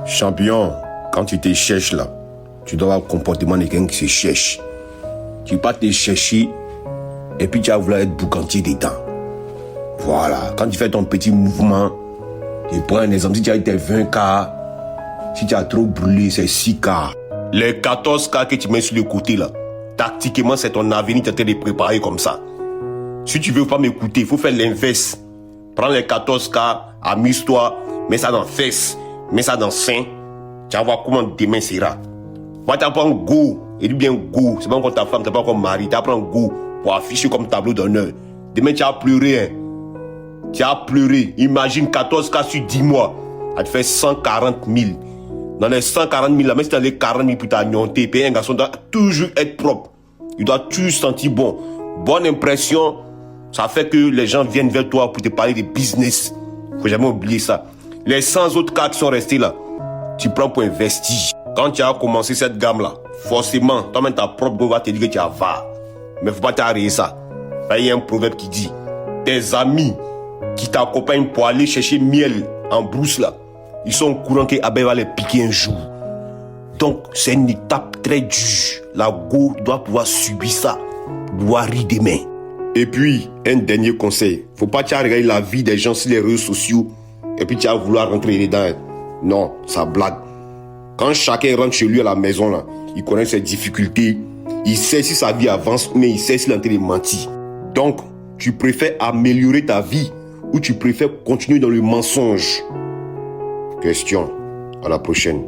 Champion, quand tu te cherches là, tu dois avoir le comportement de quelqu'un qui se cherche. Tu ne vas pas te chercher et puis tu vas vouloir être boucantier dedans. Voilà, quand tu fais ton petit mouvement, tu prends un exemple, si tu as eu tes 20K, si tu as trop brûlé, c'est 6K. Les 14K que tu mets sur le côté là, tactiquement, c'est ton avenir, tu es en train de préparer comme ça. Si tu veux pas m'écouter, il faut faire l'inverse. Prends les 14K, amuse-toi, mets ça dans fesses, mets ça dans sein. Tu vas voir comment demain sera. Moi, tu apprends go, et dis bien go. C'est pas encore ta femme, tu pas encore mari, tu apprends go pour afficher comme tableau d'honneur. Demain, tu vas pleurer. Hein. Tu vas pleurer. Imagine 14K sur 10 mois. Ça te fait 140 000. Dans les 140 000, là, même si tu as les 40 000 pour t'agnonter, payer un garçon doit toujours être propre. Il doit toujours se sentir bon. Bonne impression, ça fait que les gens viennent vers toi pour te parler de business. Faut jamais oublier ça. Les 100 autres cas qui sont restés là, tu prends pour un vestige. Quand tu as commencé cette gamme-là, forcément, toi-même ta propre go va te dire que tu as va. Mais faut pas t'arrêter ça. Il y a un proverbe qui dit, tes amis qui t'accompagnent pour aller chercher miel en brousse là, ils sont au courant que Abel va les piquer un jour. Donc, c'est une étape très dure. La go doit pouvoir subir ça. Doit rire demain. Et puis, un dernier conseil. Faut pas regarder la vie des gens sur les réseaux sociaux et puis tu vas vouloir rentrer dedans. Non, ça blague. Quand chacun rentre chez lui à la maison, là, il connaît ses difficultés. Il sait si sa vie avance, mais il sait s'il est en train de mentir. Donc, tu préfères améliorer ta vie ou tu préfères continuer dans le mensonge? Question. À la prochaine.